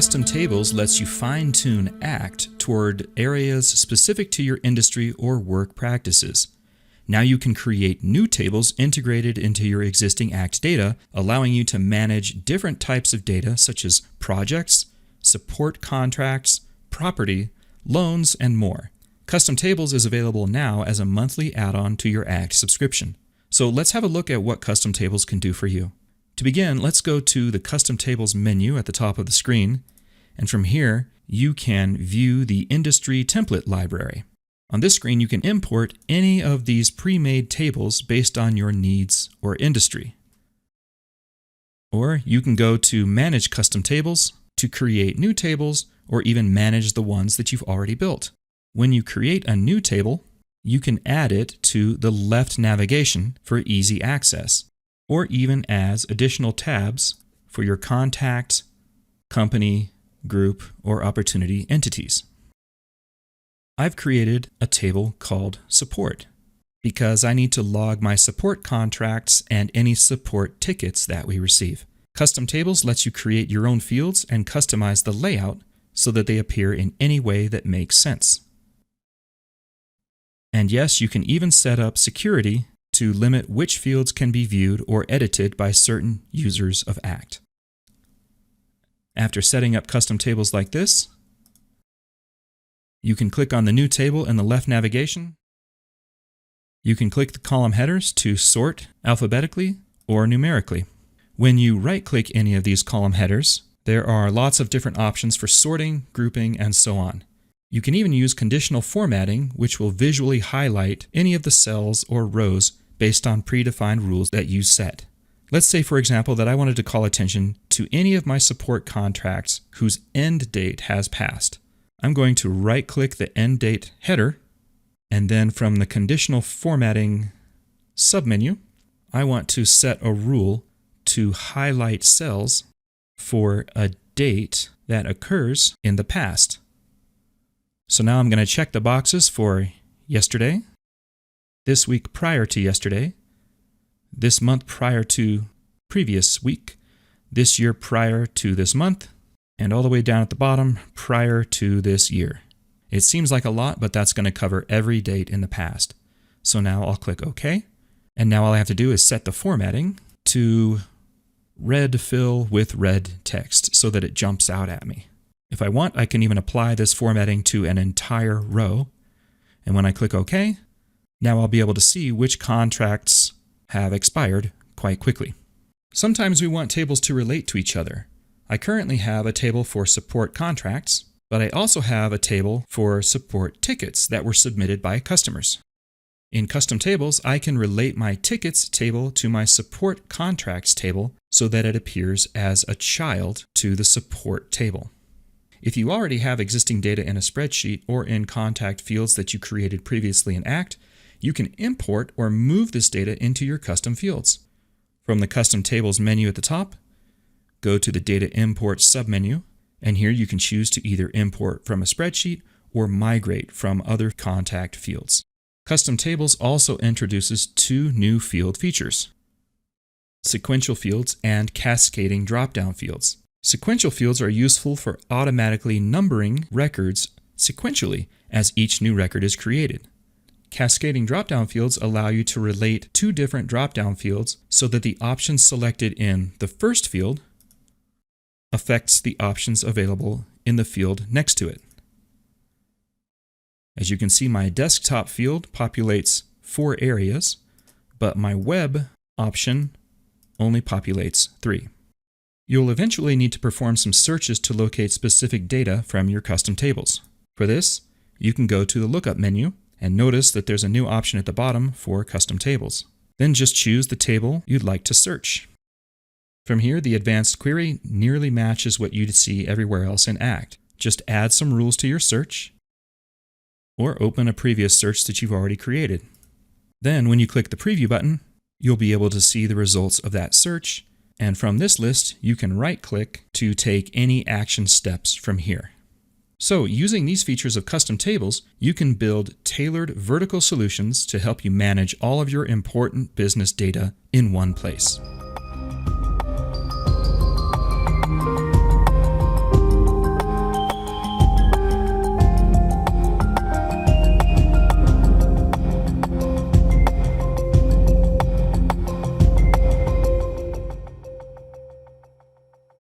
Custom Tables lets you fine-tune ACT toward areas specific to your industry or work practices. Now you can create new tables integrated into your existing ACT data, allowing you to manage different types of data such as projects, support contracts, property, loans, and more. Custom Tables is available now as a monthly add-on to your ACT subscription. So let's have a look at what Custom Tables can do for you. To begin, let's go to the Custom Tables menu at the top of the screen, and from here, you can view the Industry Template Library. On this screen, you can import any of these pre-made tables based on your needs or industry. Or you can go to Manage Custom Tables to create new tables or even manage the ones that you've already built. When you create a new table, you can add it to the left navigation for easy access, or even as additional tabs for your contact, company, group, or opportunity entities. I've created a table called Support because I need to log my support contracts and any support tickets that we receive. Custom Tables lets you create your own fields and customize the layout so that they appear in any way that makes sense. And yes, you can even set up security to limit which fields can be viewed or edited by certain users of ACT. After setting up custom tables like this, you can click on the new table in the left navigation. You can click the column headers to sort alphabetically or numerically. When you right-click any of these column headers, there are lots of different options for sorting, grouping, and so on. You can even use conditional formatting, which will visually highlight any of the cells or rows based on predefined rules that you set. Let's say, for example, that I wanted to call attention to any of my support contracts whose end date has passed. I'm going to right-click the end date header, and then from the conditional formatting submenu, I want to set a rule to highlight cells for a date that occurs in the past. So now I'm going to check the boxes for yesterday, this week prior to yesterday, this month prior to previous week, this year prior to this month, and all the way down at the bottom prior to this year. It seems like a lot, but that's going to cover every date in the past. So now I'll click OK, and now all I have to do is set the formatting to red fill with red text so that it jumps out at me. If I want, I can even apply this formatting to an entire row. And when I click OK, now I'll be able to see which contracts have expired quite quickly. Sometimes we want tables to relate to each other. I currently have a table for support contracts, but I also have a table for support tickets that were submitted by customers. In Custom Tables, I can relate my tickets table to my support contracts table so that it appears as a child to the support table. If you already have existing data in a spreadsheet or in contact fields that you created previously in ACT, you can import or move this data into your custom fields. From the Custom Tables menu at the top, go to the Data Import submenu, and here you can choose to either import from a spreadsheet or migrate from other contact fields. Custom Tables also introduces two new field features: sequential fields and cascading drop-down fields. Sequential fields are useful for automatically numbering records sequentially as each new record is created. Cascading drop-down fields allow you to relate two different drop-down fields so that the options selected in the first field affects the options available in the field next to it. As you can see, my desktop field populates 4 areas, but my web option only populates 3. You'll eventually need to perform some searches to locate specific data from your custom tables. For this, you can go to the Lookup menu and notice that there's a new option at the bottom for custom tables. Then just choose the table you'd like to search. From here, the advanced query nearly matches what you'd see everywhere else in ACT. Just add some rules to your search, or open a previous search that you've already created. Then, when you click the Preview button, you'll be able to see the results of that search, and from this list, you can right-click to take any action steps from here. So, using these features of custom tables, you can build tailored vertical solutions to help you manage all of your important business data in one place.